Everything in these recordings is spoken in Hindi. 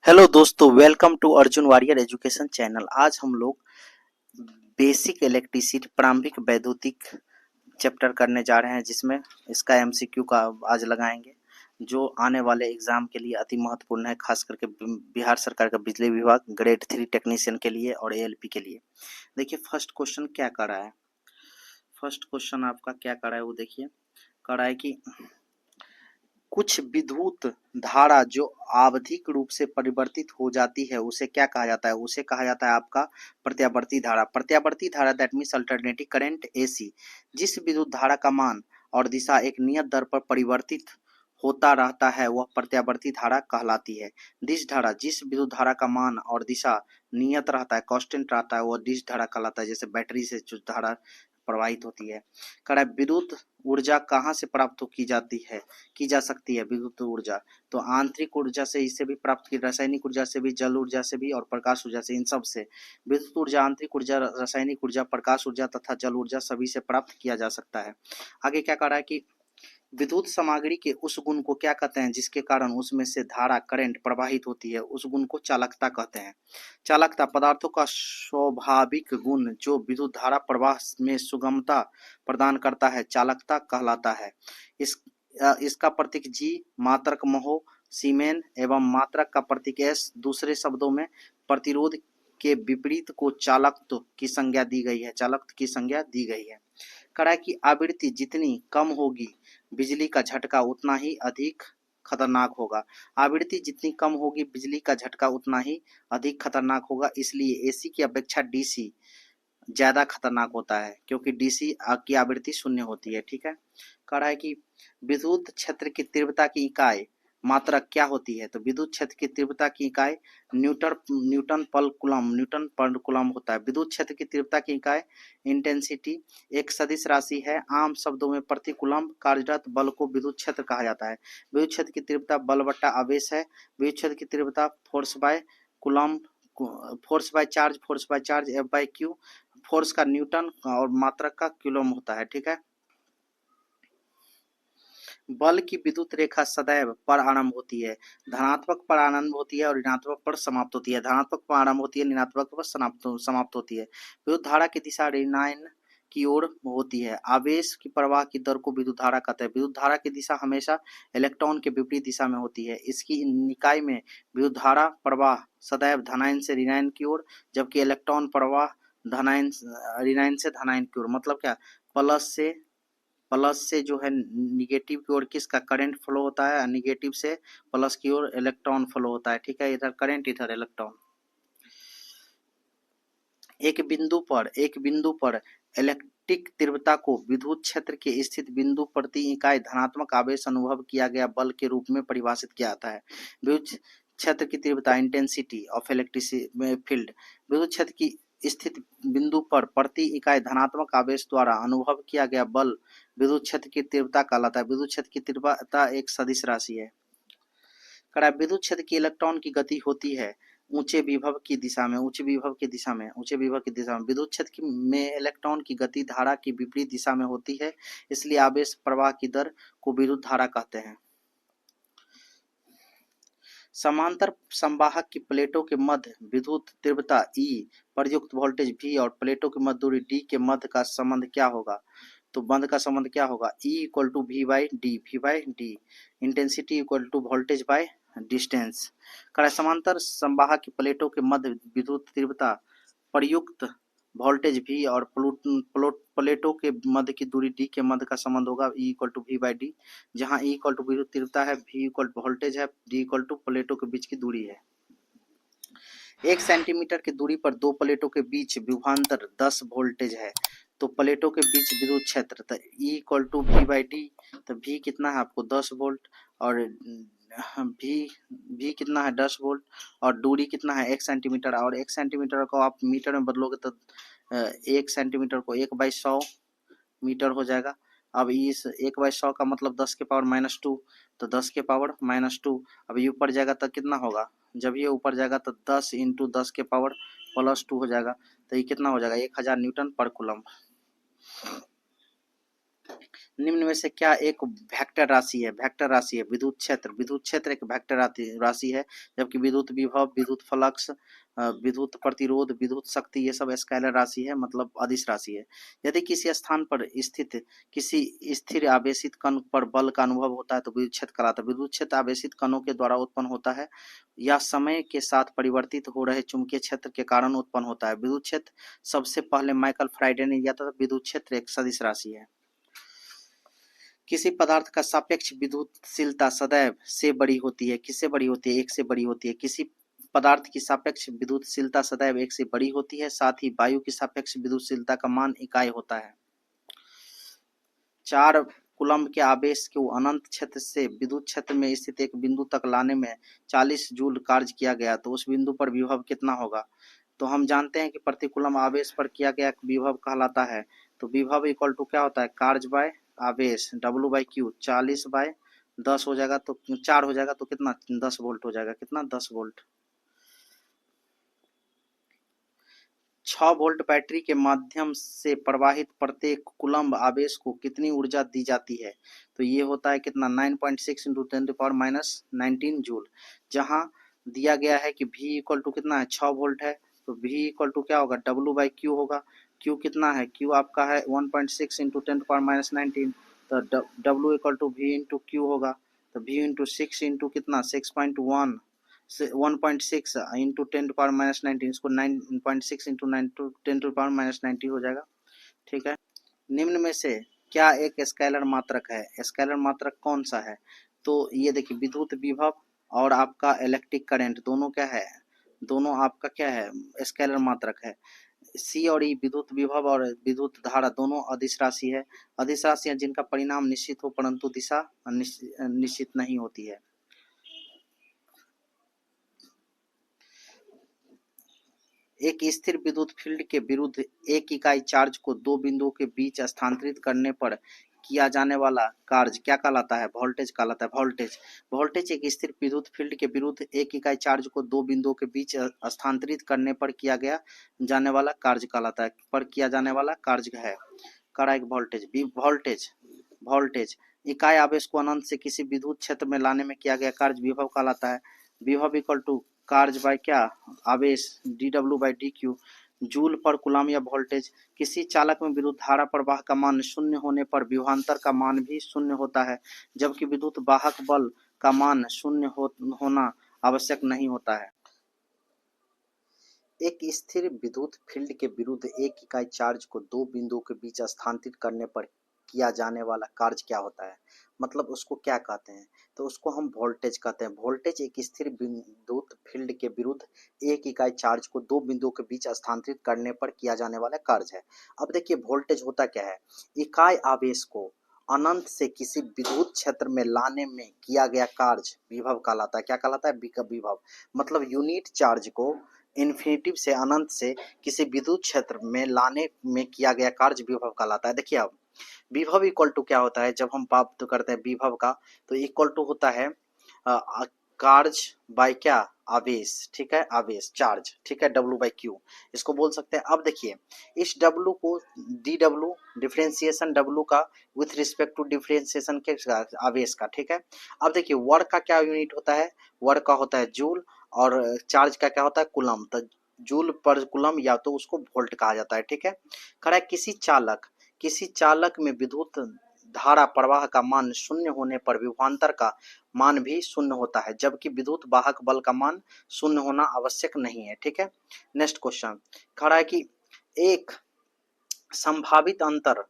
हेलो दोस्तों, welcome to Arjun Warrior education channel. आज हम लोग बेसिक इलेक्ट्रिसिटी प्रारंभिक वैद्युतिक चैप्टर करने जा रहे हैं, जिसमें इसका एमसीक्यू का आज लगाएंगे, जो आने वाले एग्जाम के लिए अति महत्वपूर्ण है, खास करके बिहार सरकार का बिजली विभाग ग्रेड 3 टेक्नीशियन के लिए और एएलपी के लिए। देखिए फर्स्ट क्वेश्चन क्या कर रहा है। फर्स्ट क्वेश्चन आपका क्या कर रहा है वो देखिए। कर रहा है कि कुछ विद्युत धारा जो आवधिक रूप से परिवर्तित हो जाती है उसे क्या कहा जाता है। उसे कहा जाता है आपका प्रत्यावर्ती धारा। प्रत्यावर्ती धारा that means alternating current AC. जिस विद्युत धारा का मान और दिशा एक नियत दर पर परिवर्तित होता रहता है वह प्रत्यावर्ती धारा कहलाती है। दिश धारा, जिस विद्युत धारा का मान और दिशा नियत रहता है, कांस्टेंट रहता है, वह दिश धारा कहलाता है। जैसे बैटरी से जो धारा प्रवाहित होती है। कह रहा है विद्युत ऊर्जा कहाँ से प्राप्त की जाती है, की जा सकती है विद्युत ऊर्जा। तो आंतरिक ऊर्जा से इससे भी प्राप्त की, रासायनिक ऊर्जा से भी, जल ऊर्जा से भी और प्रकाश ऊर्जा से। इन सब से विद्युत ऊर्जा, आंतरिक ऊर्जा, रासायनिक ऊर्जा, प्रकाश ऊर्जा तथा जल ऊर्जा सभी से प्राप्त किया जा सकता है। आगे क्या कह रहा है कि विद्युत सामग्री के उस गुण को क्या कहते हैं जिसके कारण उसमें से धारा करंट प्रवाहित होती है, उस गुण को चालकता कहते हैं। चालकता पदार्थों का स्वाभाविक गुण जो विद्युत धारा प्रवाह में सुगमता प्रदान करता है, चालकता कहलाता है। इसका प्रतीक जी, मात्रक महो, सीमेन एवं मात्रक का प्रतीक एस। दूसरे शब्दों में प्रतिरोध के विपरीत को चालकत्व की संज्ञा दी गई है, चालकत्व की संज्ञा दी गई है। कड़ा की आवृत्ति जितनी कम होगी बिजली का झटका उतना ही अधिक खतरनाक होगा। आवृत्ति जितनी कम होगी बिजली का झटका उतना ही अधिक खतरनाक होगा। इसलिए एसी की अपेक्षा डीसी ज्यादा खतरनाक होता है, क्योंकि डीसी की आवृत्ति शून्य होती है। ठीक है। कह रहा है कि विद्युत क्षेत्र की तीव्रता की इकाई मात्रक क्या होती है। तो विद्युत क्षेत्र की तीव्रता की इकाई न्यूटन पर कूलम होता है। विद्युत क्षेत्र की तीव्रता की इकाई इंटेंसिटी एक सदिश राशि है। आम शब्दों में प्रति कूलम कार्यरत बल को विद्युत क्षेत्र कहा जाता है। विद्युत क्षेत्र की तीव्रता बल बट्टा आवेश है। विद्युत क्षेत्र की तीव्रता force by coulomb, force by charge F by Q. Force का न्यूटन और मात्रक का कूलम होता है। ठीक है। बल की विद्युत रेखा सदैव पर आरंभ होती है, धनात्मक पर आरंभ होती है और ऋणात्मक पर समाप्त होती है। धनात्मक पर आरंभ होती है, ऋणात्मक पर समाप्त होती है। विद्युत धारा की दिशा ऋणायन की ओर होती है। आवेश की प्रवाह की दर को विद्युत धारा कहते हैं। विद्युत धारा की दिशा हमेशा इलेक्ट्रॉन के विपरीत दिशा में होती है। इसकी निकाय में विद्युत धारा प्रवाह सदैव धनायन से ऋणायन की ओर, जबकि इलेक्ट्रॉन प्रवाह ऋणायन से धनायन की ओर। मतलब क्या, प्लस से जो है निगेटिव की ओर किसका करंट फ्लो होता है, निगेटिव से प्लस की ओर इलेक्ट्रॉन फ्लो होता है। ठीक है। इधर करंट, इधर इलेक्ट्रॉन। एक बिंदु पर इलेक्ट्रिक तीव्रता को विद्युत क्षेत्र के स्थित बिंदु प्रति इकाई धनात्मक आवेश अनुभव किया गया बल के रूप में परिभाषित किया जाता है। विद्युत क्षेत्र की तीव्रता इंटेंसिटी ऑफ इलेक्ट्रिक फील्ड विद्युत क्षेत्र की स्थित बिंदु पर प्रति इकाई धनात्मक आवेश द्वारा अनुभव किया गया बल विद्युत क्षेत्र की तीव्रता कहलाता है। विद्युत क्षेत्र की तीव्रता एक सदिश राशि है। विद्युत क्षेत्र की इलेक्ट्रॉन की गति होती है ऊंचे विभव की दिशा में, विद्युत क्षेत्र में इलेक्ट्रॉन की गति धारा की विपरीत दिशा में होती है, इसलिए आवेश प्रवाह की दर को विद्युत धारा कहते हैं। समांतर संवाहक की प्लेटों के मध्य विद्युत तीव्रता E पर युक्त वोल्टेज V और प्लेटों की मध्य दूरी D के मध्य का संबंध क्या होगा। तो बंध का संबंध क्या होगा, E equal to V by D, intensity equal to voltage by distance. समांतर संवाहक की प्लेटों के मध्य विद्युत तीव्रता प्रयुक्त वोल्टेज V और प्लेटों के मध्य की दूरी D के मध्य का संबंध होगा E equal to V by D, जहाँ E इक्वल टू विद्युत तीव्रता है, V इक्वल टू वोल्टेज है, D इक्वल टू प्लेटों के बीच की दूरी है। 1 सेंटीमीटर की दूरी पर दो प्लेटों के बीच विभवांतर 10 वोल्टेज है, तो प्लेटों के बीच विद्युत क्षेत्र तो E equal to V by D, तो V कितना है आपको 10 वोल्ट और V कितना है 10 वोल्ट और दूरी कितना है 1 सेंटीमीटर, और 1 सेंटीमीटर को आप मीटर में बदलोगे तो 1 सेंटीमीटर को 1/100 मीटर हो जाएगा। अब इस 1/100 का मतलब 10 के पावर -2, तो 10 के पावर -2। अब ये ऊपर जाएगा तो कितना होगा, जब ये ऊपर जाएगा तो 10 इंटू 10 के पावर +2 हो जाएगा, तो ये कितना हो जाएगा 1000 न्यूटन पर कूलम। निम्न में से क्या एक वेक्टर राशि है? वेक्टर राशि है विद्युत क्षेत्र एक वेक्टर राशि है, जबकि विद्युत विभव, विद्युत फ्लक्स, विद्युत प्रतिरोध, विद्युत शक्ति ये सब स्केलर राशि है, मतलब अदिश राशि है। यदि किसी स्थान पर स्थित किसी स्थिर आवेशित कण पर बल का अनुभव होता है तो विद्युत क्षेत्र कहलाता है। विद्युत क्षेत्र आवेशित कणों के द्वारा उत्पन्न होता है या समय के साथ परिवर्तित हो रहे चुंबकीय क्षेत्र के कारण उत्पन्न होता है। विद्युत क्षेत्र सबसे पहले माइकल फैराडे ने दिया था। विद्युत क्षेत्र एक सदिश राशि है। किसी पदार्थ का सापेक्ष विद्युतशीलता सदैव से बड़ी होती है। किससे बड़ी होती है? एक से बड़ी होती है। किसी पदार्थ की सापेक्ष विद्युतशीलता सदैव एक से बड़ी होती है। साथ ही वायु की सापेक्ष विद्युतशीलता का मान इकाई होता है। 4 कूलम्ब के आवेश को अनंत क्षेत्र से विद्युत क्षेत्र में स्थित एक बिंदु तक लाने में 40 जूल कार्य किया गया तो उस बिंदु पर विभव कितना होगा? तो हम जानते हैं कि प्रति कूलम्ब आवेश पर किया गया विभव कहलाता है। तो विभव इक्वल टू क्या होता है? कार्य बाय आवेश, W बाई क्यू। 40 बाय 10 हो जाएगा तो 4 हो जाएगा तो कितना? 10 वोल्ट हो जाएगा। कितना? 10 वोल्ट। 6 वोल्ट बैटरी के माध्यम से प्रवाहित प्रत्येक कूलम्ब आवेश को कितनी ऊर्जा दी जाती है? तो ये होता है कितना? 9.6 इंटू 10⁻⁻19 जूल। जहां दिया गया है कि V इक्वल टू कितना है? 6 वोल्ट है, तो V इक्वल टू क्या होगा? W बाई क्यू होगा। Q कितना है? Q आपका है 1.6 इंटू 10⁻⁻19, तो W equal to V into Q होगा। तो V इंटू 6 इंटू कितना? 6.1 1.6 इंटू 10⁻⁻19, इसको 9.6 इंटू 10⁻⁻90 हो जाएगा। ठीक है। निम्न में से क्या एक स्केलर मात्रक है? स्केलर मात्रक कौन सा है? तो ये देखिए विद्युत विभव और आपका इलेक्ट्रिक करंट दोनों क्या है? दोनों आपका क्या है? स्केलर मात्रक है। सी और ई विद्युत विभव और विद्युत धारा दोनों अदिश राशि है। अदिश राशियां जिनका परिणाम निश्चित हो परंतु दिशा निश्चित नहीं होती है। एक स्थिर विद्युत फील्ड के विरुद्ध एक इकाई चार्ज को दो बिंदुओं के बीच स्थानांतरित करने पर किया जाने वाला कार्य क्या कहलाता है? वोल्टेज कहलाता है। वोल्टेज एक स्थिर विद्युत फील्ड के विरुद्ध एक इकाई चार्ज को दो बिंदुओं के बीच स्थानांतरित करने पर किया जाने वाला कार्य कहलाता है। पर किया जाने वाला कार्य है करेक्ट वोल्टेज। वोल्टेज इकाई आवेश को अनंत से किसी विद्युत क्षेत्र में लाने में किया गया कार्य विभव कहलाता है। विभव इक्वल टू कार्य बाय क्या? आवेश dw by dq joule per coulomb या वोल्टेज। किसी चालक में विद्युत धारा प्रवाह का मान शून्य होने पर विभवांतर का मान भी शून्य होता है, जबकि विद्युत वाहक बल का मान शून्य होना आवश्यक नहीं होता है। एक स्थिर विद्युत फील्ड के विरुद्ध एक इकाई चार्ज को दो बिंदुओं के बीच स्थानांतरित करने पर किया जाने वाला कार्य क्या होता है? मतलब उसको क्या कहते हैं? तो उसको हम वोल्टेज कहते हैं। वोल्टेज एक स्थिर विद्युत फील्ड के विरुद्ध एक इकाई चार्ज को दो बिंदुओं के बीच स्थानांतरित करने पर किया जाने वाला कार्य है। अब देखिए वोल्टेज होता क्या है? इकाई आवेश को अनंत से किसी विद्युत क्षेत्र में लाने में किया गया कार्य विभव कहलाता है। क्या कहलाता है? विभव। मतलब यूनिट चार्ज को इन्फिनिटिव से अनंत से किसी विद्युत क्षेत्र में लाने में किया गया कार्य विभव कहलाता है। देखिए अब विभव इक्वल टू क्या होता है? जब हम प्राप्त करते हैं विभव का तो इक्वल टू होता है कार्य बाय क्या? आवेश। ठीक है, आवेश चार्ज। ठीक है, W बाई क्यू इसको बोल सकते हैं। अब देखिए इस W को dW डिफरेंशिएशन W का विथ रिस्पेक्ट टू डिफरेंशिएशन के आवेश का। ठीक है, अब देखिए वर्क का क्या यूनिट होता है? वर्क का होता है जूल और चार्ज का क्या होता है? कूलम। तो जूल पर कूलम या तो उसको वोल्ट कहा जाता है। ठीक है, खड़ा किसी चालक में विद्युत धारा प्रवाह का मान शून्य होने पर विभवांतर का मान भी शून्य होता है, जबकि विद्युत वाहक बल का मान शून्य होना आवश्यक नहीं है। ठीक है, नेक्स्ट क्वेश्चन खड़ा है कि एक संभावित अंतर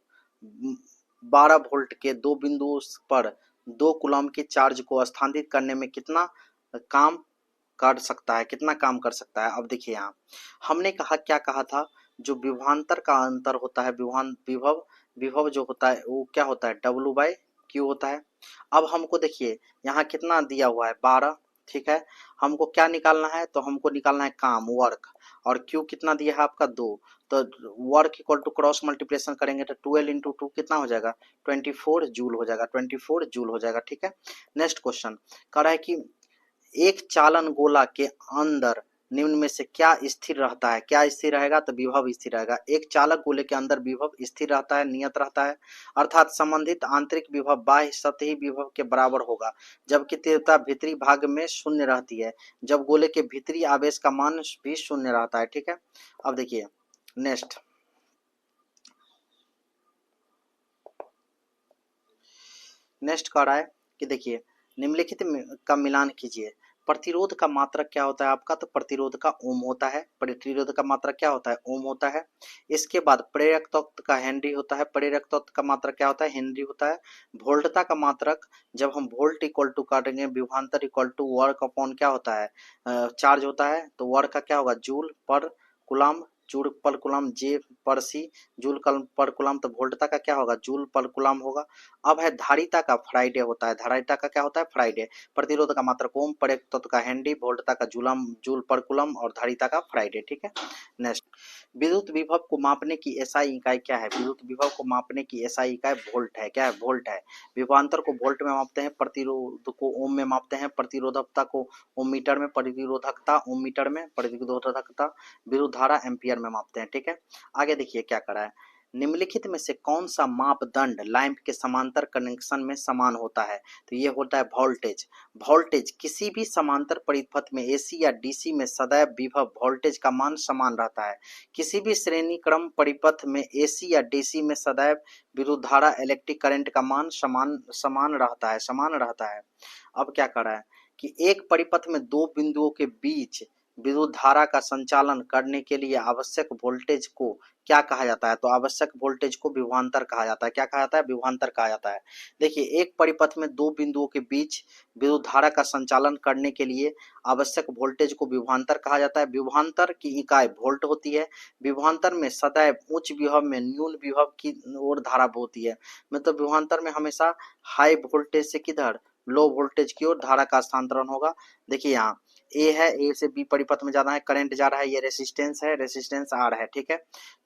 12 वोल्ट के दो बिंदुओं पर 2 कूलम के चार्ज को स्थानांतरित करने में कितना काम कर सकता है? कितना काम कर सकता है? अब देखिए यहाँ हमने क्या कहा था? जो विभवांतर का अंतर होता है, विभव जो होता है वो क्या होता है? W बाई क्यू होता है। अब हमको देखिए यहाँ कितना दिया हुआ है? 12। ठीक है, हमको क्या निकालना है? तो हमको निकालना है काम वर्क, और क्यू कितना दिया है आपका? 2। तो work equal to cross multiplication करेंगे तो 12 इंटू 2 कितना हो जाएगा? 24 जूल हो जाएगा। 24 जूल हो जाएगा। ठीक है, नेक्स्ट क्वेश्चन कह रहा है कि एक चालन गोला के अंदर निम्न में से क्या स्थिर रहता है? क्या स्थिर रहेगा? तो विभव स्थिर रहेगा। एक चालक गोले के अंदर विभव स्थिर रहता है, नियत रहता है, अर्थात संबंधित आंतरिक विभव बाह्य सतही विभव के बराबर होगा, जबकि तीव्रता भीतरी भाग में शून्य रहती है, जब गोले के भीतरी आवेश का मान भी शून्य रहता है। ठीक है, अब देखिए नेक्स्ट कह रहा है कि देखिए निम्नलिखित का मिलान कीजिए। प्रतिरोध का मात्रक क्या होता है आपका? तो प्रतिरोध का ओम होता है। प्रतिरोध का मात्रक क्या होता है? ओम होता है। इसके बाद प्रेरक तत्व का हेनरी होता है। प्रेरक तत्व का मात्रक क्या होता है? हेनरी होता है। वोल्टता का मात्रक, जब हम वोल्ट इक्वल टू करेंगे विभवांतर इक्वल टू वर्क अपॉन क्या होता है? चार्ज होता है, तो वर्क का क्या होगा? Joule per coulomb, joule per coulomb, J per C, joule per coulomb, तो वोल्टता का क्या होगा? जूल पर कूलम होगा। अब है धारिता का फ्राइडे होता है। धारिता का क्या होता है? फ्राइडे। प्रतिरोध का मात्रक ओम, प्रेरक तत्व का हेनरी, वोल्टता का जूलम, जूल पर कूलम और धारिता का फ्राइडे। ठीक है, नेक्स्ट विद्युत विभव को मापने की एसआई इकाई क्या है? विद्युत विभव को मापने की एसआई इकाई वोल्ट है। क्या है? वोल्ट है। विभवांतर को वोल्ट में मापते हैं, प्रतिरोध को ओम में मापते हैं, प्रतिरोधकता को ओम मीटर में, प्रतिरोधकता ओम मीटर में, प्रतिरोधकता विद्युत धारा एम्पियर में मापते हैं। ठीक है, आगे देखिए क्या करा है। निम्नलिखित में से कौन सा मापदंड लैंप के समांतर कनेक्शन में समान होता है? तो ये होता है वोल्टेज। वोल्टेज किसी भी समांतर परिपथ में एसी या डीसी में सदैव विभव वोल्टेज का मान समान रहता है। किसी भी श्रेणी क्रम परिपथ में एसी या डीसी में सदैव विद्युत धारा इलेक्ट्रिक करंट का मान समान रहता है। अब क्या कर रहा है कि एक परिपथ में दो बिंदुओं के बीच विद्युत धारा का संचालन करने के लिए आवश्यक वोल्टेज को क्या कहा जाता है? तो आवश्यक वोल्टेज को विभवांतर कहा जाता है। क्या कहा जाता है? विभवांतर कहा जाता है। देखिए एक परिपथ में दो बिंदुओं के बीच विद्युत धारा का संचालन करने के लिए आवश्यक वोल्टेज को विभवांतर कहा जाता है। विभवांतर की इकाई वोल्ट होती है। विभवांतर में सदैव उच्च विभव में न्यून विभव की ओर धारा होती है। मतलब विभवांतर में हमेशा हाई वोल्टेज से किधर? लो वोल्टेज की ओर धारा का स्थानांतरण होगा। देखिए यहाँ ए है, ए से बी परिपथ में जाना है, करंट जा रहा है, ये रेसिस्टेंस है, रेसिस्टेंस आर है। ठीक है,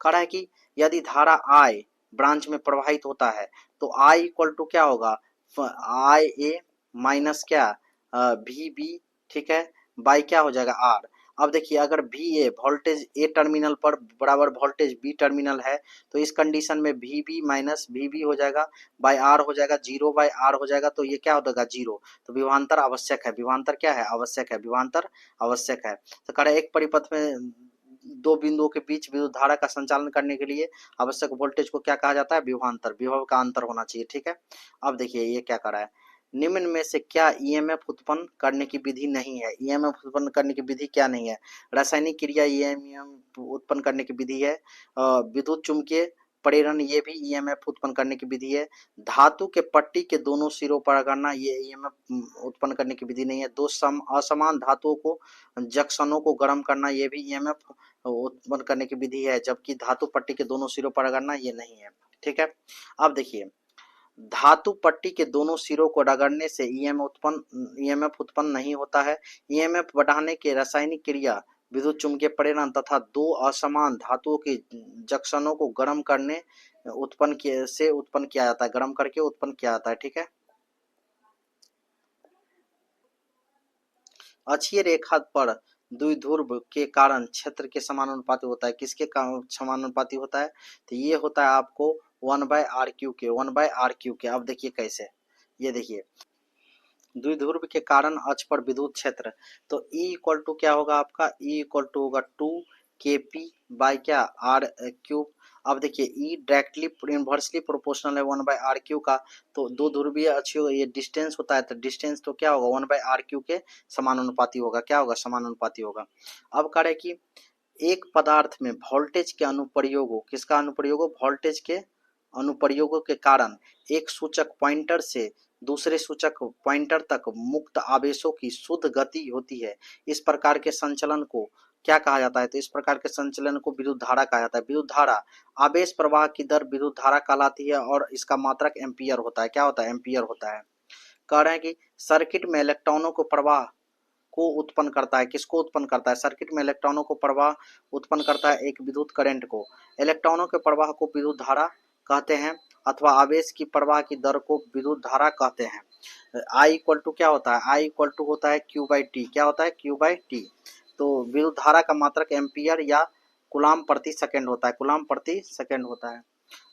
कह रहा है कि यदि धारा आई ब्रांच में प्रवाहित होता है तो आई इक्वल टू क्या होगा? आई ए माइनस क्या? V B. ठीक है, बाई क्या हो जाएगा? आर। अब देखिए अगर V A voltage A terminal पर बराबर वोल्टेज बी टर्मिनल है तो इस कंडीशन में V B minus V B हो जाएगा, बाई आर हो जाएगा, जीरो बाई आर हो जाएगा, तो ये क्या हो जाएगा? जीरो। तो विभवांतर आवश्यक है। विभवांतर क्या है? आवश्यक है। विभवांतर आवश्यक है। तो कह रहा है एक परिपथ में दो बिंदुओं के बीच विद्युत धारा का संचालन करने के लिए आवश्यक वोल्टेज को क्या कहा जाता है? विभवांतर। विभव का अंतर होना चाहिए। ठीक है, अब देखिए ये क्या कर रहा है। निम्न में से क्या ईएमएफ उत्पन्न करने की विधि नहीं है? ईएमएफ उत्पन्न करने की विधि क्या नहीं है? रासायनिक क्रिया ईएमएफ उत्पन्न करने की विधि है। विद्युत चुंबकीय प्रेरण ये भी ईएमएफ उत्पन्न करने की विधि है। धातु के पट्टी के दोनों सिरों पर रगड़ना ये ईएमएफ उत्पन्न करने की विधि नहीं है। दो असमान धातुओं को जंक्शनों को गर्म करना ये भी ईएमएफ उत्पन्न करने की विधि है, जबकि धातु पट्टी के दोनों सिरों पर रगड़ना ये नहीं है। ठीक है, अब देखिए धातु पट्टी के दोनों सिरों को रगड़ने से ईएमएफ उत्पन्न नहीं होता है। ईएमएफ बढ़ाने के रासायनिक क्रिया विद्युत चुम्बकीय प्रेरण तथा दो असमान धातुओं के जंक्शनों को गर्म करने उत्पन्न किया जाता है, गर्म करके उत्पन्न किया जाता है। ठीक है, अक्षीय रेखा पर द्विध्रुव के कारण क्षेत्र के समानुपाती होता है। किसके समानुपाती होता है? तो ये होता है आपको 1/r³ के, 1/r³ के। अब देखिए कैसे, ये देखिए द्विध्रुव के कारण अक्ष पर विद्युत क्षेत्र, तो E इक्वल टू क्या होगा आपका? E इक्वल टू होगा 2kp बाई क्या? r³। अब देखिए E डायरेक्टली इनवर्सली प्रोपोर्शनल है 1/r³ का, तो दो ध्रुवीय अक्षीय ये डिस्टेंस होता है, तो डिस्टेंस तो क्या होगा? 1/r³ के समानुपाती होगा। क्या होगा? समानुपाती होगा। अब कह रहे कि एक पदार्थ में वोल्टेज के अनुप्रयोगों, किसका अनुप्रयोगों? वोल्टेज के अनुप्रयोगों के कारण एक सूचक पॉइंटर से दूसरे सूचक पॉइंटर तक मुक्त आवेशों की शुद्ध गति होती है। इस प्रकार के संचलन को क्या कहा जाता है? तो इस प्रकार के संचलन को विद्युत धारा कहा जाता है। विद्युत धारा आवेश प्रवाह की दर विद्युत धारा कहलाती है और इसका मात्रक एम्पियर होता है। क्या होता है? एम्पियर होता है। कह रहे हैं कि सर्किट में इलेक्ट्रॉनों को प्रवाह को उत्पन्न करता है। किसको उत्पन्न करता है? सर्किट में इलेक्ट्रॉनों को प्रवाह उत्पन्न करता है एक विद्युत करंट को। इलेक्ट्रॉनों के प्रवाह को विद्युत धारा कहते हैं अथवा आवेश की प्रवाह की दर को विद्युत धारा कहते हैं। आई इक्वल टू क्या होता है? आई इक्वल टू होता है Q/T। क्या होता है? Q/T। तो विद्युत धारा का मात्रक एम्पियर या कूलाम प्रति सेकंड होता है, कूलाम प्रति सेकंड होता है।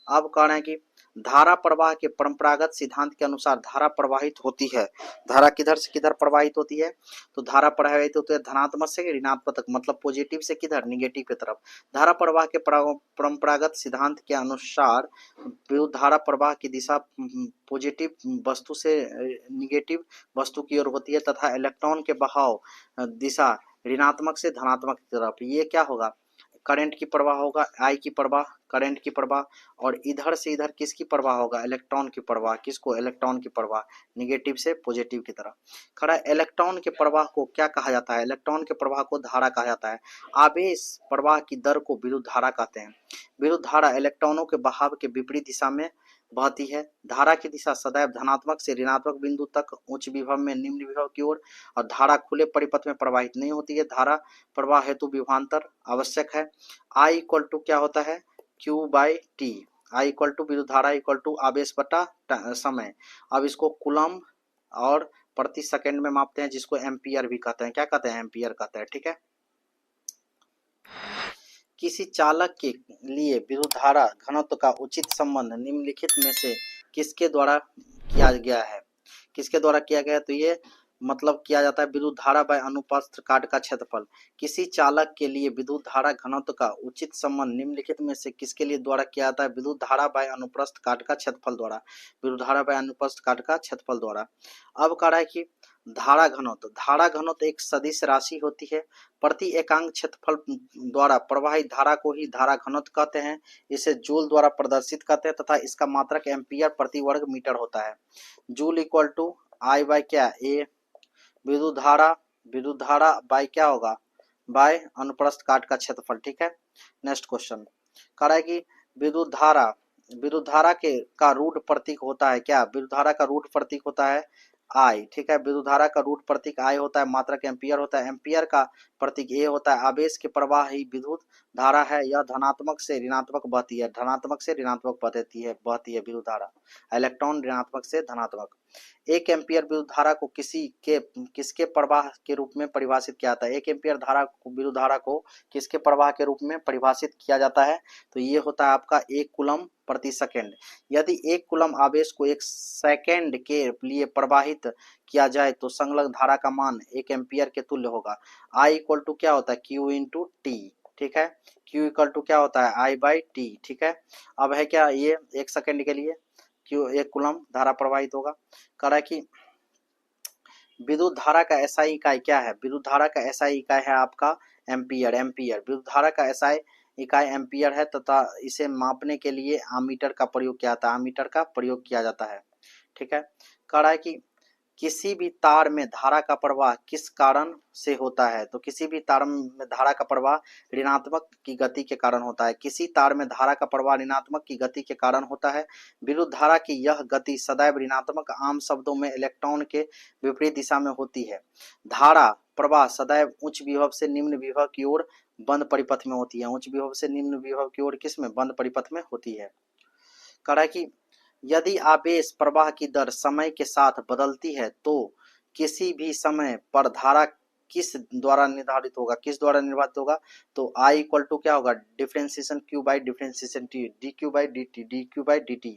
अब कह रहे हैं कि धारा प्रवाह के परंपरागत सिद्धांत के अनुसार धारा प्रवाहित होती है। धारा किधर से किधर प्रवाहित होती है? तो धारा प्रवाहित होती है धनात्मक से ऋणात्मक तक, मतलब पॉजिटिव से किधर? निगेटिव की तरफ। धारा प्रवाह के परंपरागत सिद्धांत के अनुसार विद्युत धारा प्रवाह की दिशा पॉजिटिव वस्तु से निगेटिव वस्तु की ओर होती है तथा इलेक्ट्रॉन के बहाव दिशा ऋणात्मक से धनात्मक की तरफ। ये क्या होगा? करंट की प्रवाह होगा, आई की प्रवाह, करंट की प्रवाह, और इधर से इधर किसकी प्रवाह होगा? इलेक्ट्रॉन की प्रवाह। किसको? इलेक्ट्रॉन की प्रवाह, निगेटिव से पॉजिटिव की तरफ। खड़ा इलेक्ट्रॉन के प्रवाह को क्या कहा जाता है? इलेक्ट्रॉन के प्रवाह को धारा कहा जाता है। आवेश प्रवाह की दर को विद्युत धारा कहते हैं। विद्युत धारा इलेक्ट्रॉनों के बहाव के विपरीत दिशा में बहती है। धारा की दिशा सदैव धनात्मक से ऋणात्मक बिंदु तक, उच्च विभव में निम्न विभव की ओर, और धारा खुले परिपथ में प्रवाहित नहीं होती है। धारा प्रवाह हेतु विभवांतर आवश्यक है। आई इक्वल टू क्या होता है? Q by T. I equal to विद्युत धारा इक्वल टू आवेश बटा समय। अब इसको कूलम और प्रति सेकंड में मापते हैं, जिसको एम्पियर भी कहते हैं। क्या कहते हैं? एम्पियर कहते हैं। ठीक है। किसी चालक के लिए विद्युत धारा घनत्व का उचित संबंध निम्नलिखित में से किसके द्वारा किया गया है? किसके द्वारा किया गया है? तो ये मतलब किया जाता है विद्युत धारा बाय अनुप्रस्थ काट का क्षेत्रफल। किसी चालक के लिए विद्युत धारा घनत्व का उचित संबंध निम्नलिखित में से किसके लिए द्वारा किया जाता है? विद्युत धारा बाय अनुप्रस्थ काट का क्षेत्रफल द्वारा। विद्युत धारा बाय अनुप्रस्थ काट का क्षेत्रफल द्वारा। अब कह रहा है कि धारा घनत्व एक सदिश राशि होती है। प्रति एकांक क्षेत्रफल द्वारा प्रवाहित धारा को ही धारा घनत्व कहते हैं। इसे जूल द्वारा प्रदर्शित करते हैं तथा इसका मात्रक एम्पियर प्रति वर्ग मीटर होता है। Joule equal to I by क्या? ए। विद्युत धारा बाय क्या होगा? बाय अनुप्रस्थ काट का क्षेत्रफल। ठीक है। नेक्स्ट क्वेश्चन कह रहा है कि विद्युत धारा के का रूट प्रतीक होता है क्या? विद्युत धारा का रूट प्रतीक होता है आई। ठीक है। विद्युत धारा का रूट प्रतीक आई होता है, मात्रक एम्पियर होता है। एम्पियर का प्रतीक ए होता है। आवेश के प्रवाह ही विद्युत धारा है। यह धनात्मक से ऋणात्मक बहती है, धनात्मक से ऋणात्मक बहती है विद्युत धारा। इलेक्ट्रॉन ऋणात्मक से धनात्मक। 1 एम्पियर विद्युत धारा को किसके प्रवाह के रूप में परिभाषित किया जाता है? 1 एम्पियर विद्युत धारा को किसके प्रवाह के रूप में परिभाषित किया जाता है? तो ये होता है आपका 1 कूलम प्रति सेकंड। यदि 1 कूलम आवेश को 1 सेकंड के लिए प्रवाहित किया जाए तो संलग्न धारा का मान 1 एम्पियर के तुल्य होगा। आई इक्वल टू क्या होता है? Q into T. ठीक है। क्यू इक्वल टू क्या होता है? आई बाई टी। ठीक है। अब है क्या? ये 1 सेकंड के लिए क्यू 1 कूलम धारा प्रवाहित होगा। कह रहा है कि विद्युत धारा का एसआई इकाई क्या है? विद्युत धारा का एसआई इकाई है आपका एम्पियर। विद्युत धारा का एसआई इकाई एम्पियर है तथा इसे मापने के लिए आमीटर का प्रयोग किया जाता है। आमीटर का प्रयोग किया जाता है। ठीक है। कह रहा है कि किसी भी तार में धारा का प्रवाह किस कारण से होता है? तो किसी भी तार में धारा का प्रवाह ऋणात्मक की गति के कारण होता है। किसी तार में धारा का प्रवाह ऋणात्मक की गति के कारण होता है। विद्युत धारा की यह गति सदैव ऋणात्मक, आम शब्दों में इलेक्ट्रॉन के विपरीत दिशा में होती है। धारा प्रवाह सदैव उच्च विभव से निम्न विभव की ओर बंद परिपथ में होती है। उच्च विभव से निम्न विभव की ओर किस में? बंद परिपथ में होती है। कह रहा है कि यदि आवेश प्रवाह की दर समय के साथ बदलती है तो किसी भी समय पर धारा किस द्वारा निर्धारित होगा? किस द्वारा निर्धारित होगा? तो आई इक्वल टू क्या होगा? Differentiation Q by differentiation T, D Q by D T, D Q by D T.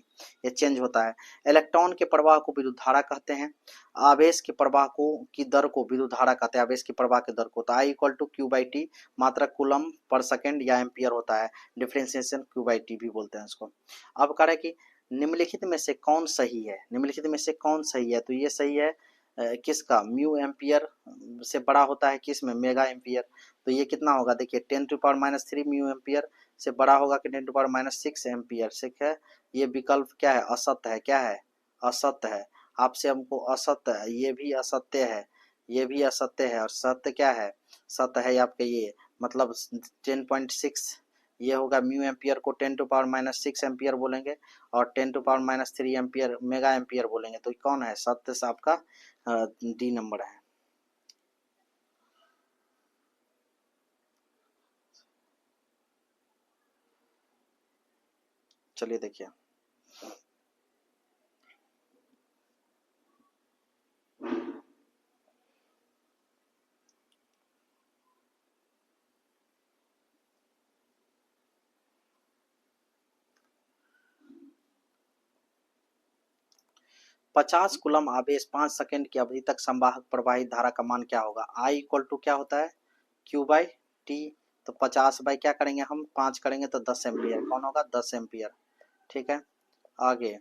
ये चेंज होता है। इलेक्ट्रॉन के प्रवाह को विद्युत धारा कहते हैं। आवेश के प्रवाह को की दर को विद्युत धारा कहते हैं। आवेश की प्रवाह की दर को। तो I equal to Q by T, मात्रक कूलम पर सेकेंड या एम्पियर होता है। डिफरेंशिएशन क्यू बाई टी भी बोलते हैं इसको। अब कह रहे हैं कि निम्नलिखित में से कौन सही है? निम्नलिखित में से कौन सही है? तो ये सही है किसका? म्यू एम्पियर से बड़ा होता है किस में? Mega ampere. तो ये कितना होगा? देखिए 10⁻³ म्यू एम्पियर से बड़ा होगा कि 10⁻6 एम्पियर से। है ये विकल्प क्या है? असत्य है। क्या है? असत्य है। आपसे हमको असत्य है, ये भी असत्य है, ये भी असत्य है, और सत्य क्या है? सत्य है आपके ये, मतलब 10.6 ये होगा। म्यू एम्पियर को 10⁻6 एम्पियर बोलेंगे और 10⁻³ एम्पियर मेगा एम्पियर बोलेंगे। तो कौन है? सत्य से आपका डी नंबर है। चलिए देखिए, 50 कूलम आवेश 5 सेकंड की अवधि तक संवाहक प्रवाहित धारा का मान क्या होगा। I इक्वल टू क्या होता है, Q बाई टी। तो 50 बाई क्या करेंगे हम, 5 करेंगे तो 10 एम्पियर, कौन होगा 10 एम्पियर। ठीक है, आगे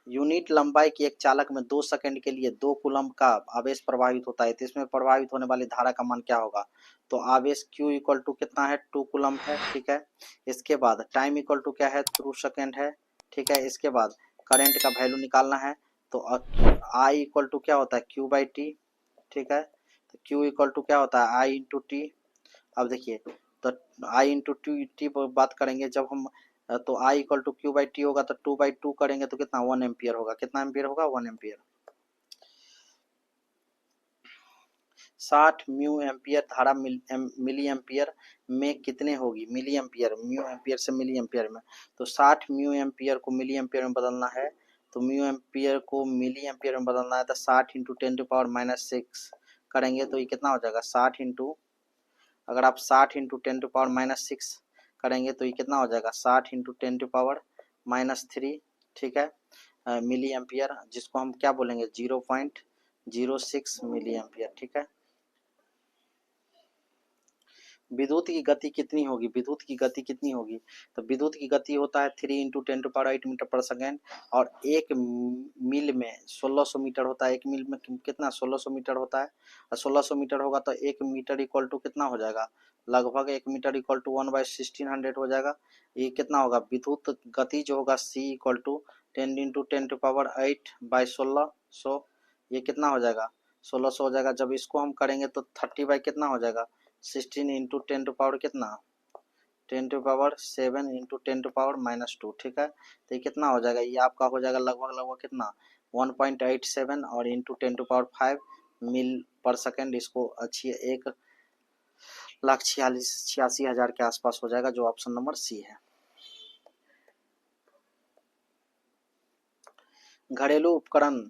यूनिट लंबाई की एक चालक में 2 सेकंड के लिए 2 कूलम का आवेश प्रवाहित होता है, तो इसमें प्रवाहित होने वाली धारा का मान क्या होगा। तो आवेश Q इक्वल टू कितना है, 2 कूलम है। ठीक है, इसके बाद टाइम इक्वल टू क्या है, 2 सेकंड है। ठीक है, इसके बाद करंट का वैल्यू निकालना है, तो I इक्वल टू क्या होता है, Q बाई टी। ठीक है, तो Q इक्वल टू क्या होता है, I इंटू टी। अब देखिए, तो I इंटू टी बात करेंगे जब हम, तो I equal to Q by T होगा, तो 2/2 करेंगे तो कितना 1 एम्पियर होगा। कितना एम्पियर होगा, 1 एम्पियर। 60 म्यू एम्पियर धारा मिली एम्पियर में कितने होगी, मिली एम्पियर, म्यू एम्पियर से मिली एम्पियर में। तो 60 म्यू एम्पियर को मिली एम्पियर में बदलना है, तो म्यू एम्पियर को मिली एम्पियर में बदलना है, तो 60 इंटू 10⁻⁻6 करेंगे तो ये कितना हो जाएगा, 60 इंटू, अगर आप 60 इंटू 10⁻⁻6 करेंगे तो ये कितना हो जाएगा, 60 इंटू 10⁻⁻3। ठीक है, मिली एम्पियर, जिसको हम क्या बोलेंगे, 0.06 मिली एम्पियर। ठीक है, विद्युत की गति कितनी होगी, विद्युत की गति कितनी होगी, तो विद्युत की गति होता है 3 इंटू 10⁸ मीटर पर सेकेंड, और एक मील में 1600 मीटर होता है। एक मील में कितना, 1600 मीटर होता है, और 1600 मीटर होगा तो एक मीटर इक्वल टू कितना हो जाएगा, लगभग एक मीटर इक्वल टू 1/1600 हो जाएगा। ये कितना होगा, विद्युत गति जो होगा C इक्वल टू 10 इंटू 10⁸8/1600, ये कितना हो जाएगा, 1600 हो जाएगा। जब इसको हम करेंगे तो 30 बाई कितना हो जाएगा, 16 इंटू 10 टू पावर कितना, 10⁻7 इंटू 10⁻²। ठीक है, तो ये कितना हो जाएगा, ये आपका हो जाएगा लगभग कितना 1.87 और इंटू 10⁵ मिल पर सेकेंड। इसको अच्छी 1,46,86,000 के आसपास हो जाएगा, जो ऑप्शन नंबर सी है। घरेलू उपकरण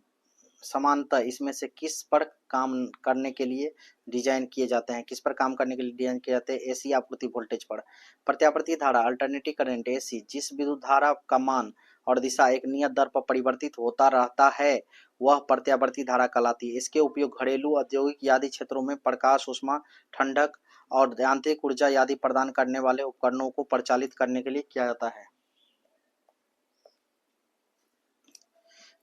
समानतः इसमें से किस पर काम करने के लिए डिजाइन किए जाते हैं, किस पर काम करने के लिए डिजाइन किए जाते हैं, एसी आपूर्ति वोल्टेज पर। प्रत्यावर्ती धारा अल्टरनेटिव करंट एसी, जिस विद्युत धारा का मान और दिशा एक नियत दर पर परिवर्तित होता रहता है वह प्रत्यावर्ती धारा कहलाती है। इसके उपयोग घरेलू, औद्योगिक आदि क्षेत्रों में प्रकाश, ऊष्मा, ठंडक और यांत्रिक ऊर्जा आदि प्रदान करने वाले उपकरणों को परिचालित करने के लिए किया जाता है।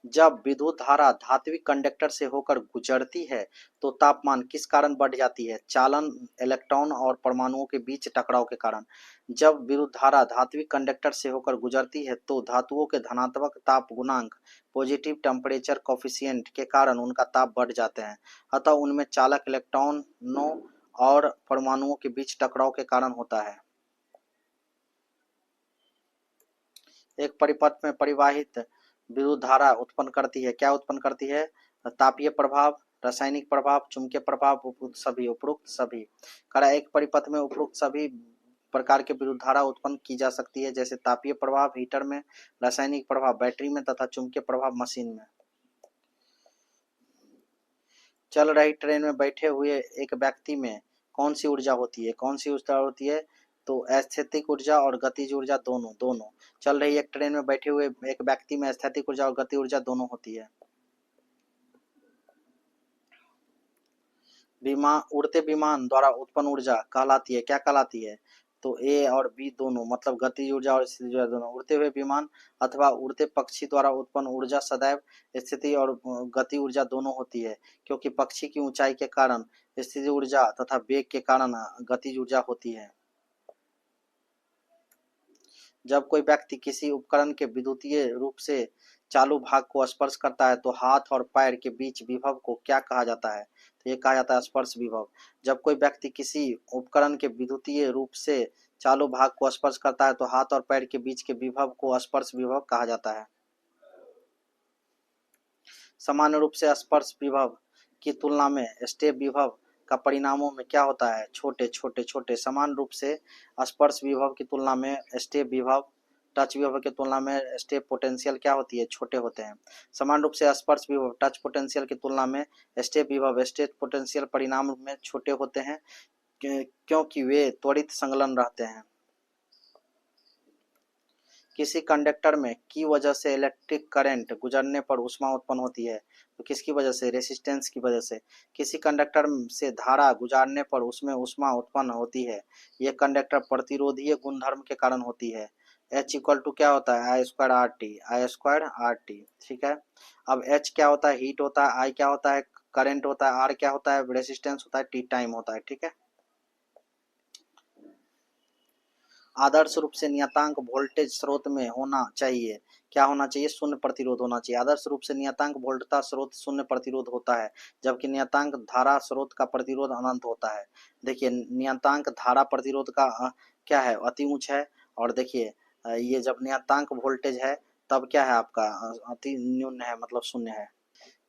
जब विद्युत धारा धात्विक कंडक्टर से होकर गुजरती है तो तापमान किस कारण बढ़ जाती है, चालन, इलेक्ट्रॉन और परमाणुओं के बीच टकराव के कारण। जब विद्युत धारा धात्विक कंडक्टर से होकर गुजरती है तो धातुओं के धनात्मक ताप गुणांक, पॉजिटिव टेम्परेचर कोफिशिएंट के कारण उनका ताप बढ़ जाते हैं, अतः उनमें चालक इलेक्ट्रॉनों और परमाणुओं के बीच टकराव के कारण होता है। एक परिपथ में परिवाहित विद्युत धारा उत्पन्न करती है, क्या उत्पन्न करती है, तापीय प्रभाव, रासायनिक प्रभाव, चुंबकीय प्रभाव, उपरोक्त सभी। करा एक परिपथ में उपरोक्त सभी प्रकार के विद्युत धारा उत्पन्न की जा सकती है, जैसे तापीय प्रभाव हीटर में, रासायनिक प्रभाव बैटरी में तथा चुंबकीय प्रभाव मशीन में। चल रही ट्रेन में बैठे हुए एक व्यक्ति में कौन सी ऊर्जा होती है, कौन सी ऊर्जा होती है, तो स्थैतिक ऊर्जा और गतिज ऊर्जा दोनों। चल रही एक ट्रेन में बैठे हुए एक व्यक्ति में स्थैतिक ऊर्जा और गति ऊर्जा दोनों होती है। उड़ते विमान द्वारा उत्पन्न ऊर्जा कहलाती है, क्या कहलाती है, तो ए और बी दोनों, मतलब गतिज ऊर्जा और स्थितिज ऊर्जा दोनों। उड़ते हुए विमान अथवा उड़ते पक्षी द्वारा उत्पन्न ऊर्जा सदैव स्थिति और गति ऊर्जा दोनों होती है, क्योंकि पक्षी की ऊंचाई के कारण स्थितिज ऊर्जा तथा वेग के कारण गतिज ऊर्जा होती है। जब कोई व्यक्ति किसी उपकरण के विद्युतीय रूप से चालू भाग को स्पर्श करता है तो हाथ और पैर के बीच विभव को क्या कहा जाता है, तो ये कहा जाता है स्पर्श विभव। जब कोई व्यक्ति किसी उपकरण के विद्युतीय रूप से चालू भाग को स्पर्श करता है तो हाथ और पैर के बीच के विभव को स्पर्श विभव कहा जाता है। सामान्य रूप से स्पर्श विभव की तुलना में स्टेप विभव का परिणामों में क्या होता है, छोटे। समान रूप से स्पर्श विभव की तुलना में स्टेप विभव, टच विभव की तुलना में स्टेप पोटेंशियल क्या होती है, छोटे होते हैं। समान रूप से स्पर्श विभव टच पोटेंशियल की तुलना में स्टेप विभव स्टेप पोटेंशियल परिणाम में छोटे होते हैं, क्योंकि वे त्वरित संलग्न रहते हैं। किसी कंडक्टर में की वजह से इलेक्ट्रिक करंट गुजरने पर ऊष्मा उत्पन्न होती है, तो किसकी वजह से? रेसिस्टेंस की वजह से। किसी कंडक्टर से धारा गुजारने पर उसमें ऊष्मा उत्पन्न होती है, ये कंडक्टर प्रतिरोधीय गुणधर्म के कारण होती है। H इक्वल टू क्या होता है? आई स्क्वायर आर टी, आई स्क्वायर आर टी, ठीक है। अब H क्या होता है? हीट होता है। I क्या होता है? करंट होता है। R क्या होता है? रेसिस्टेंस होता है। T टाइम होता है, ठीक है। आदर्श रूप से नियतांक वोल्टेज स्रोत में होना चाहिए, क्या होना चाहिए? शून्य प्रतिरोध होना चाहिए। आदर्श रूप से नियतांक वोल्टता स्रोत शून्य प्रतिरोध होता है, जबकि नियतांक धारा स्रोत का प्रतिरोध अनंत होता है। देखिए नियतांक धारा प्रतिरोध का क्या है? अति उच्च है। और देखिए ये जब नियतांक वोल्टेज है तब क्या है आपका? अति न्यून है, मतलब शून्य है।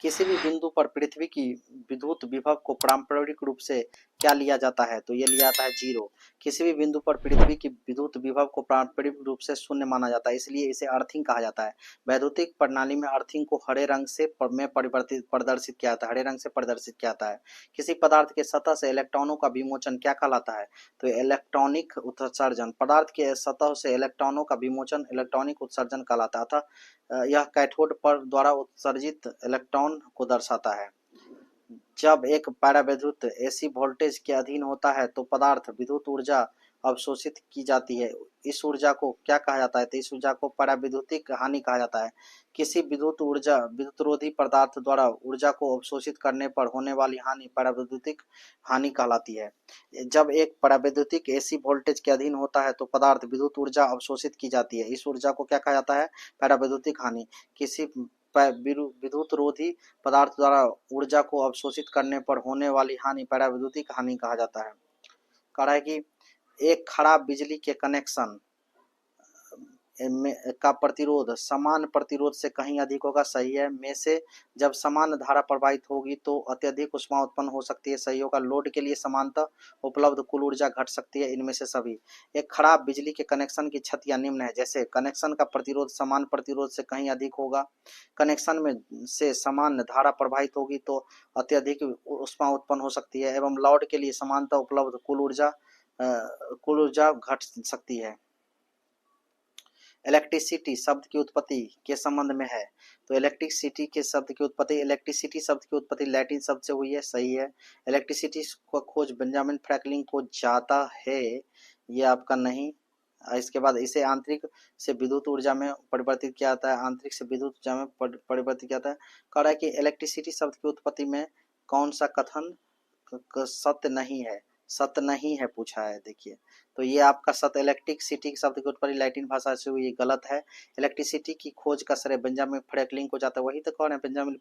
किसी भी बिंदु पर पृथ्वी की विद्युत विभव को पारंपरिक रूप से क्या लिया जाता है? तो ये लिया जाता है 0। किसी भी बिंदु पर पृथ्वी की विद्युत विभव को पारंपरिक रूप से शून्य माना जाता है, इसलिए इसे अर्थिंग कहा जाता है। वैद्युतिक प्रणाली में अर्थिंग को हरे रंग से परिवर्तित प्रदर्शित किया जाता है, हरे रंग से प्रदर्शित किया जाता है। किसी पदार्थ के सतह से इलेक्ट्रॉनों का विमोचन क्या कहलाता है? तो इलेक्ट्रॉनिक उत्सर्जन। पदार्थ के सतह से इलेक्ट्रॉनों का विमोचन इलेक्ट्रॉनिक उत्सर्जन कहलाता है, अतः यह कैथोड पर द्वारा उत्सर्जित इलेक्ट्रॉन को दर्शाता है। जब एक परावैद्युत एसी वोल्टेज के अधीन होता है तो पदार्थ विद्युत ऊर्जा अवशोषित की जाती है, इस ऊर्जा को क्या कहा जाता है? तो इस ऊर्जा को परावैद्युतिक हानि कहा जाता है। किसी विद्युतरोधी पदार्थ द्वारा ऊर्जा को अवशोषित करने पर होने वाली हानि परावैद्युतिक हानि कहलाती है। जब एक परावैद्युतिक एसी वोल्टेज के अधीन होता है तो पदार्थ विद्युत ऊर्जा अवशोषित की जाती है, इस ऊर्जा को क्या कहा जाता है? परावैद्युतिक हानि। किसी विद्युतरोधी पदार्थ द्वारा ऊर्जा को अवशोषित करने पर होने वाली हानि परावैद्युतिक हानि कहा जाता है। कह रहा है कि एक खराब बिजली के कनेक्शन का प्रतिरोध समान प्रतिरोध से कहीं अधिक होगा, सही है। में से जब समान धारा प्रवाहित होगी तो अत्यधिक ऊष्मा उत्पन्न हो सकती है, सही होगा। लोड के लिए समानतः उपलब्ध कुल ऊर्जा घट सकती है, इनमें से सभी। एक खराब बिजली के कनेक्शन की क्षतियां निम्न है, जैसे कनेक्शन का प्रतिरोध समान प्रतिरोध से कहीं अधिक होगा, कनेक्शन में से समान धारा प्रवाहित होगी तो अत्यधिक ऊष्मा उत्पन्न हो सकती है, एवं लोड के लिए समानतः उपलब्ध कुल ऊर्जा घट सकती है। इलेक्ट्रिसिटी शब्द की उत्पत्ति के संबंध में है, तो इलेक्ट्रिसिटी के शब्द की उत्पत्ति, इलेक्ट्रिसिटी शब्द की उत्पत्ति लैटिन शब्द से हुई है, सही है। इलेक्ट्रिसिटी का खोज बेंजामिन फ्रैंकलिन को जाता है, ये आपका नहीं। इसके बाद इसे आंतरिक से विद्युत ऊर्जा में परिवर्तित किया जाता है, आंतरिक से विद्युत ऊर्जा में परिवर्तित किया जाता है। कह रहा है कि इलेक्ट्रिसिटी शब्द की उत्पत्ति में कौन सा कथन सत्य नहीं है? सत्य नहीं है पूछा है, देखिए। तो ये आपका सत्य इलेक्ट्रिसिटी शब्द की उत्पत्ति लैटिन भाषा से हुई, गलत है। इलेक्ट्रिसिटी की खोज का श्रेय बेंजामिन फ्रैंकलिन को जाता है, वही तो कह रहे हैं। बेंजामिन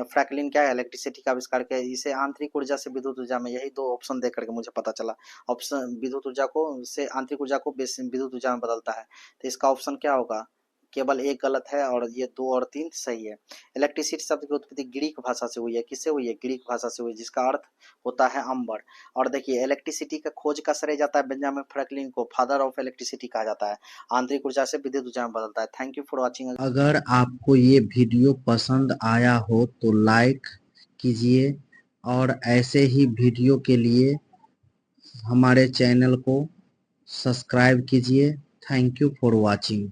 फ्रैंकलिन क्या है? इलेक्ट्रिसिटी का आविष्कार किया है। इसे आंतरिक ऊर्जा से विद्युत ऊर्जा में, यही दो ऑप्शन देख करके मुझे पता चला। ऑप्शन विद्युत ऊर्जा को से आंतरिक ऊर्जा को विद्युत ऊर्जा में बदलता है, तो इसका ऑप्शन क्या होगा? केवल एक गलत है और ये 2 और 3 सही है। इलेक्ट्रिसिटी शब्द की उत्पत्ति ग्रीक भाषा से हुई है, किससे हुई है? ग्रीक भाषा से हुई, जिसका अर्थ होता है अंबर। और देखिए इलेक्ट्रिसिटी का खोज का श्रेय जाता है बेंजामिन फ्रैंकलिन को, फादर ऑफ इलेक्ट्रिसिटी कहा जाता है। आंतरिक ऊर्जा से विद्युत ऊर्जा में बदलता है। Thank you for watching. अगर आपको ये वीडियो पसंद आया हो तो लाइक कीजिए और ऐसे ही वीडियो के लिए हमारे चैनल को सब्सक्राइब कीजिए। Thank you for watching.